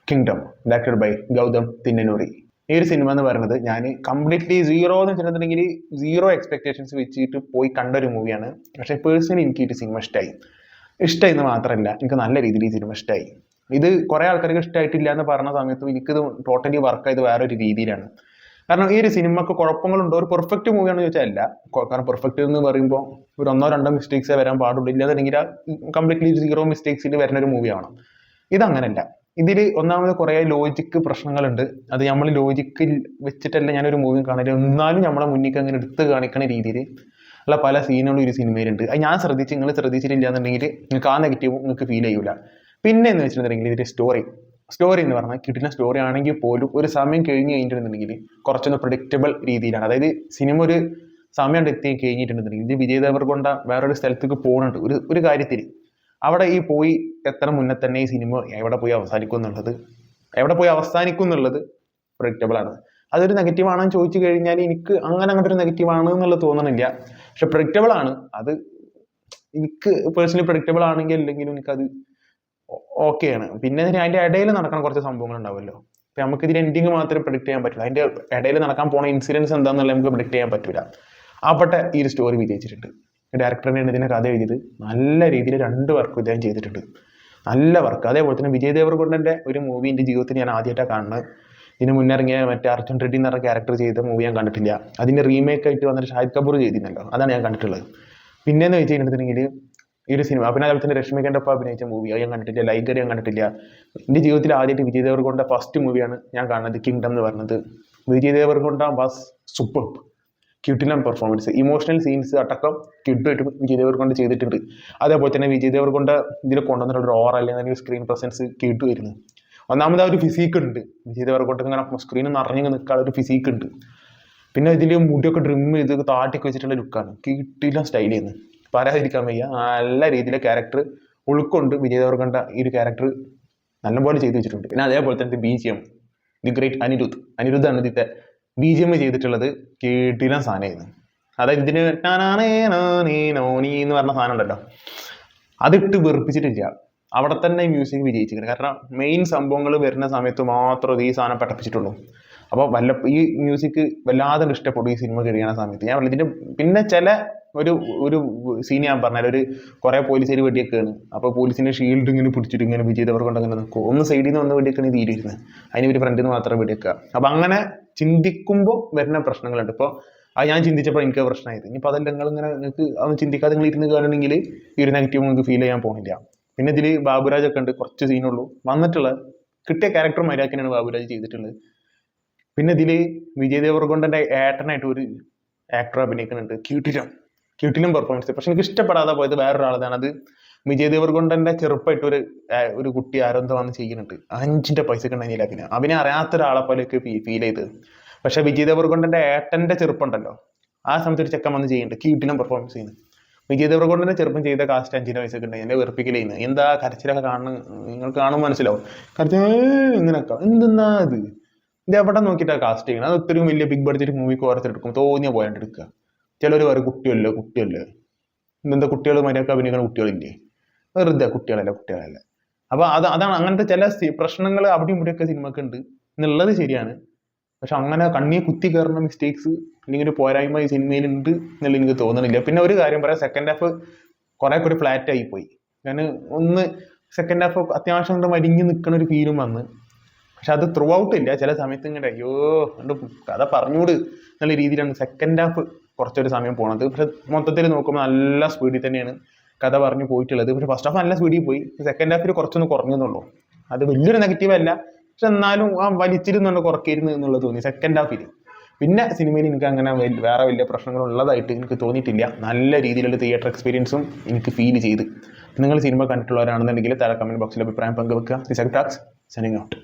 Kingdom directed by Gautam Tinnanuri. ഈ ഒരു cinema എന്ന് പറയുന്നത് ഞാൻ കംപ്ലീറ്റ്ലി സീറോ എന്ന് വെച്ചിട്ടുണ്ടെങ്കിൽ സീറോ എക്സ്പെക്ടേഷൻസ് വെച്ചിട്ട് പോയി കണ്ട ഒരു മൂവിയാണ്. പക്ഷേ പേഴ്സണലി എനിക്ക് ഈ സിനിമ ഇഷ്ടമായി എന്ന് മാത്രമല്ല, എനിക്ക് നല്ല രീതിയിൽ ഈ സിനിമ ഇഷ്ടമായി. ഇത് കുറേ ആൾക്കാർക്ക് ഇഷ്ടമായിട്ടില്ല എന്ന് പറഞ്ഞ സമയത്തും എനിക്കിത് ടോട്ടലി വർക്കായത് വേറൊരു രീതിയിലാണ്. കാരണം ഈ ഒരു സിനിമക്ക് കുഴപ്പങ്ങളുണ്ടോ, ഒരു പെർഫെക്റ്റ് മൂവിയാണെന്ന് ചോദിച്ചാൽ അല്ല. കാരണം പെർഫെക്റ്റ് എന്ന് പറയുമ്പോൾ ഒരു ഒന്നോ രണ്ടോ മിസ്റ്റേക്സേ വരാൻ പാടുള്ളൂ, ഇല്ലാതെങ്കിൽ കംപ്ലീറ്റ്ലി സീറോ മിസ്റ്റേക്സിൽ വരുന്ന ഒരു മൂവിയാണ്. ഇതങ്ങനല്ല. ഇതിൽ ഒന്നാമത് കുറേ ലോജിക്ക് പ്രശ്നങ്ങളുണ്ട്. അത് നമ്മൾ ലോജിക്കിൽ വെച്ചിട്ടല്ല ഞാനൊരു മൂവി കാണല്, എന്നാലും നമ്മളെ മുന്നിൽ അങ്ങനെ എടുത്ത് കാണിക്കുന്ന രീതിയിൽ ഉള്ള പല സീനുകളും ഒരു സിനിമയിലുണ്ട്. അത് ഞാൻ നിങ്ങൾ ശ്രദ്ധിച്ചിട്ടില്ല എന്നുണ്ടെങ്കിൽ നിങ്ങൾക്ക് ആ നെഗറ്റീവ് നിങ്ങൾക്ക് ഫീൽ ചെയ്യൂല. പിന്നെ എന്ന് വെച്ചിട്ടുണ്ടെങ്കിൽ ഇതിൻ്റെ സ്റ്റോറി എന്ന് പറഞ്ഞാൽ കിട്ടുന്ന സ്റ്റോറി ആണെങ്കിൽ പോലും ഒരു സമയം കഴിഞ്ഞ് കഴിഞ്ഞിട്ടുണ്ടെങ്കിൽ കുറച്ചൊന്ന് പ്രഡിക്റ്റബിൾ രീതിയിലാണ്. അതായത് സിനിമ ഒരു സമയം എത്തി കഴിഞ്ഞിട്ടുണ്ടെന്നുണ്ടെങ്കിൽ ഇത് വിജയ് ദേവരകൊണ്ട വേറൊരു സ്ഥലത്തേക്ക് പോകുന്നുണ്ട് ഒരു കാര്യത്തിൽ. അവിടെ ഈ പോയി എത്ര മുന്നേ തന്നെ ഈ സിനിമ എവിടെ പോയി അവസാനിക്കും എന്നുള്ളത് പ്രഡിക്റ്റബിൾ ആണ്. അതൊരു നെഗറ്റീവ് ആണെന്ന് ചോദിച്ചു കഴിഞ്ഞാൽ എനിക്ക് അങ്ങോട്ട് ഒരു നെഗറ്റീവ് ആണ് എന്നുള്ളത് തോന്നണില്ല. പക്ഷെ പ്രഡിക്റ്റബിൾ ആണ്. അത് എനിക്ക് പേഴ്സണലി പ്രഡിക്റ്റബിൾ ആണെങ്കിൽ അല്ലെങ്കിലും എനിക്കത് ഓക്കെയാണ്. പിന്നെ അതിൻ്റെ ഇടയിൽ നടക്കുന്ന കുറച്ച് സംഭവങ്ങൾ ഉണ്ടാവുമല്ലോ. ഇപ്പം നമുക്ക് ഇതിൻ്റെ എൻഡിങ് മാത്രമേ പ്രഡിക്റ്റ് ചെയ്യാൻ പറ്റില്ല. അതിൻ്റെ ഇടയിൽ നടക്കാൻ പോണ ഇൻസിഡൻസ് എന്താണെന്നുള്ളത് നമുക്ക് പ്രഡിക്റ്റ് ചെയ്യാൻ പറ്റില്ല. അവിടെ ഈ ഒരു സ്റ്റോറി വിജയിച്ചിട്ടുണ്ട്. ഡയറക്ടറിനാണ് ഇതിനെ കഥ എഴുതിയത്. നല്ല രീതിയിൽ 2 വർക്ക് ഇദ്ദേഹം ചെയ്തിട്ടുണ്ട്. നല്ല വർക്ക്. അതേപോലെ തന്നെ വിജയ് ദേവരകൊണ്ടൻ്റെ ഒരു മൂവി എൻ്റെ ജീവിതത്തിൽ ഞാൻ ആദ്യമായിട്ടാണ് കാണുന്നത്. ഇതിന് മുന്നിറങ്ങിയ മറ്റേ അർജുൻ റെഡ്ഡി എന്ന് പറഞ്ഞ ക്യാരക്ടർ ചെയ്ത മൂവി ഞാൻ കണ്ടിട്ടില്ല. അതിൻ്റെ റീമേക്ക് ആയിട്ട് വന്നിട്ട് ഷാഹിദ് കപൂർ ചെയ്തിരുന്നല്ലോ, അതാണ് ഞാൻ കണ്ടിട്ടുള്ളത്. പിന്നെയെന്ന് വെച്ച് കഴിഞ്ഞിട്ടുണ്ടെങ്കിൽ ഈ ഒരു സിനിമ പിന്നെ അതുപോലെ തന്നെ രശ്മികൻ്റെ ഒപ്പം അഭിനയിച്ച മൂവി അത് ഞാൻ കണ്ടിട്ടില്ല. ലൈഗർ ഞാൻ കണ്ടിട്ടില്ല. എൻ്റെ ജീവിതത്തിൽ ആദ്യമായിട്ട് വിജയ് ദേവരകൊണ്ട ഫസ്റ്റ് മൂവിയാണ് ഞാൻ കാണുന്നത്, കിങ്ഡം എന്ന് പറഞ്ഞത്. Vijay Deverakonda was super. ക്യൂട്ടിനം പെർഫോമൻസ്, ഇമോഷണൽ സീൻസ് അടക്കം ക്യൂട്ടായിട്ട് വിജയ് ദേവരകൊണ്ട ചെയ്തിട്ടുണ്ട്. അതേപോലെ തന്നെ വിജയ് ദേവരകൊണ്ട ഇതിൽ കൊണ്ടുവന്നിട്ടുള്ള ഓറ അല്ലെങ്കിൽ സ്ക്രീൻ പ്രസൻസ് ക്യൂട്ട് വരുന്നു. ഒന്നാമത് ആ ഒരു ഫിസിക്ക് ഉണ്ട്. വിജയ് ദേവരകൊണ്ട ഇങ്ങനെ സ്ക്രീനിൽ നിറഞ്ഞു നിൽക്കാനുള്ള ഒരു ഫിസിക്ക് ഉണ്ട്. പിന്നെ ഇതിൽ മുടിയൊക്കെ ഡ്രിം ചെയ്ത് താട്ടിക്ക് വെച്ചിട്ടുള്ള ലുക്കാണ്. ക്യൂട്ടിലും സ്റ്റൈൽ ചെയ്യുന്നത്, പറയാതിരിക്കാൻ വയ്യ. നല്ല രീതിയിലെ ക്യാരക്ടർ ഉൾക്കൊണ്ട് വിജയ് ദേവരകൊണ്ട ഈ ഒരു ക്യാരക്ടർ നല്ലപോലെ ചെയ്തു വെച്ചിട്ടുണ്ട്. പിന്നെ അതേപോലെ തന്നെ BGM ദി ഗ്രേറ്റ് അനിരുദ്ധാണ് ഇതിത്തെ BGM ചെയ്തിട്ടുള്ളത്. കേട്ടില്ല സാധനമായിരുന്നു. അതായത് ഇതിന് എന്ന് പറഞ്ഞ സാധനം ഉണ്ടല്ലോ, അതിട്ട് വെറുപ്പിച്ചിട്ടില്ല. അവിടെ തന്നെ മ്യൂസിക് വിജയിച്ചിരിക്കുന്നത്. കാരണം മെയിൻ സംഭവങ്ങൾ വരുന്ന സമയത്ത് മാത്രം ഈ സാധനം പഠിപ്പിച്ചിട്ടുള്ളൂ. അപ്പോൾ ഈ മ്യൂസിക് വല്ലാതെ ഇഷ്ടപ്പെടും ഈ സിനിമ കഴിയുന്ന സമയത്ത്. ഞാൻ ഇതിൻ്റെ പിന്നെ ചില ഒരു സീൻ ഞാൻ പറഞ്ഞാൽ, കുറേ പോലീസുകാർ വെടിയൊക്കെയാണ്. അപ്പോൾ പോലീസിൻ്റെ ഷീൽഡ് ഇങ്ങനെ പിടിച്ചിട്ട് ഇങ്ങനെ വിജയ് ദേവരകൊണ്ട അങ്ങനെ നിൽക്കും. ഒന്ന് സൈഡിൽ നിന്ന് വന്ന് വെടിയൊക്കെയാണ് തീരുന്നത്, അതിന് ഒരു ഫ്രണ്ടിൽ നിന്ന് മാത്രം വെടിയൊക്കുക. അപ്പോൾ അങ്ങനെ ചിന്തിക്കുമ്പോൾ വരുന്ന പ്രശ്നങ്ങളുണ്ട്. ഇപ്പോൾ അത് ഞാൻ ചിന്തിച്ചപ്പോൾ എനിക്ക് പ്രശ്നമായത്. ഇനിയിപ്പോൾ അതല്ല നിങ്ങൾക്ക് അതൊന്നും ചിന്തിക്കാതെ നിങ്ങൾ ഇരുന്ന് കാണണമെങ്കിൽ ഈ ഒരു നെഗറ്റീവ് നിങ്ങൾക്ക് ഫീൽ ചെയ്യാൻ പോകുന്നില്ല. പിന്നെ ഇതിൽ ബാബുരാജൊക്കെ ഉണ്ട്, കുറച്ച് സീനുള്ളൂ വന്നിട്ടുള്ള. കിട്ടിയ ക്യാരക്ടർ മര്യാദക്കിനാണ് ബാബുരാജ് ചെയ്തിട്ടുള്ളത്. പിന്നെ ഇതിൽ വിജയ് ദേവരകൊണ്ടൻ്റെ ഏട്ടനായിട്ട് ഒരു ആക്ടർ അഭിനയിക്കുന്നുണ്ട്. ക്യൂട്ടിലും പെർഫോമൻസ്. പക്ഷെ എനിക്ക് ഇഷ്ടപ്പെടാതെ പോയത് വേറൊരാളതാണ്. അത് വിജയ് ദേവരകൊണ്ടൻ്റെ ചെറുപ്പമായിട്ട് ഒരു കുട്ടി ആരെന്തോ വന്ന് ചെയ്യുന്നുണ്ട്. 5 പൈസക്ക് ഉണ്ടായിരുന്നില്ല. പിന്നെ അറിയാത്തൊരാളെ പോലെയൊക്കെ ഫീൽ ചെയ്ത്. പക്ഷെ വിജയ് ദേവരകൊണ്ടൻ്റെ ഏട്ടൻ്റെ ചെറുപ്പം ഉണ്ടല്ലോ, ആ സമയത്ത് ഒരു ചെക്കൻ വന്ന് ചെയ്യുന്നുണ്ട്, ക്യൂട്ടിലും പെർഫോമൻസ് ചെയ്യുന്നത്. വിജയ് ദേവരകൊണ്ടൻ്റെ ചെറുപ്പം ചെയ്ത കാസ്റ്റ് 5 വയസ്സൊക്കെ ഉണ്ട്. എന്നെ വെറുപ്പിക്കൽ ചെയ്യുന്നത് എന്താ കരച്ചിലൊക്കെ നിങ്ങൾക്ക് കാണുമ്പോൾ മനസ്സിലാവും. കരച്ചിൽ ഇങ്ങനെയൊക്കെ എന്തെന്നാ ഇത് എവിടെ നോക്കിയിട്ടാണ് കാസ്റ്റ് ചെയ്യുന്നത്. അത് ഒത്തിരി വലിയ ബിഗ് ബഡ്ജറ്റ് മൂവിക്ക് ഓരോരുത്തരെടുക്കും, തോന്നിയ പോയാണ്ട് എടുക്കുക. ചിലർ പറയും കുട്ടിയല്ലേ ഇതെന്താ കുട്ടികൾ മര്യാദക്ക് അഭിനയിക്കുന്ന കുട്ടികളില്ലേ, വെറുതെ കുട്ടികളല്ല. അപ്പോൾ അതാണ് അങ്ങനത്തെ ചില പ്രശ്നങ്ങൾ അവിടെയും ഇവിടെയൊക്കെ സിനിമക്ക് ഉണ്ട് എന്നുള്ളത് ശരിയാണ്. പക്ഷെ അങ്ങനെ കണ്ണിയെ കുത്തി കയറുന്ന മിസ്റ്റേക്സ് അല്ലെങ്കിൽ ഒരു പോരായ്മ ഈ സിനിമയിലുണ്ട് എന്നുള്ള എനിക്ക് തോന്നണില്ല. പിന്നെ ഒരു കാര്യം പറയാം, സെക്കൻഡ് ഹാഫ് കുറേ കൂടി ഫ്ലാറ്റ് ആയിപ്പോയി. ഞാൻ സെക്കൻഡ് ഹാഫ് അത്യാവശ്യം കൊണ്ട് മരിഞ്ഞ് നിൽക്കുന്ന ഒരു ഫീലും വന്ന്. പക്ഷെ അത് ത്രൂ ഔട്ട് ഇല്ല. ചില സമയത്ത് ഇങ്ങനെ കഥ പറഞ്ഞൂട് എന്നുള്ള രീതിയിലാണ് സെക്കൻഡ് ഹാഫ് കുറച്ചൊരു സമയം പോണത്. പക്ഷെ മൊത്തത്തിൽ നോക്കുമ്പോൾ നല്ല സ്പീഡിൽ തന്നെയാണ് കഥ പറഞ്ഞു പോയിട്ടുള്ളത്. പക്ഷെ ഫസ്റ്റ് ഹാഫ് നല്ല സ്പീഡിൽ പോയി, സെക്കൻഡ് ഹാഫിൽ കുറച്ചൊന്ന് കുറഞ്ഞെന്നുള്ളൂ. അത് വലിയൊരു നെഗറ്റീവ് അല്ല, പക്ഷെ എന്നാലും ആ വലിച്ചിരുന്നുകൊണ്ട് കുറയ്ക്കരുന്നു എന്നുള്ളത് തോന്നി സെക്കൻഡ് ഹാഫിൽ. പിന്നെ സിനിമയിൽ എനിക്ക് അങ്ങനെ വേറെ വലിയ പ്രശ്നങ്ങളുള്ളതായിട്ട് എനിക്ക് തോന്നിയിട്ടില്ല. നല്ല രീതിയിലുള്ള തിയേറ്റർ എക്സ്പീരിയൻസും എനിക്ക് ഫീൽ ചെയ്ത്. നിങ്ങൾ സിനിമ കണ്ടിട്ടുള്ളവരാണെന്നുണ്ടെങ്കിൽ താഴെ കമൻറ്റ് ബോക്സിൽ അഭിപ്രായം പങ്കുവെക്കുക. This tax signing out.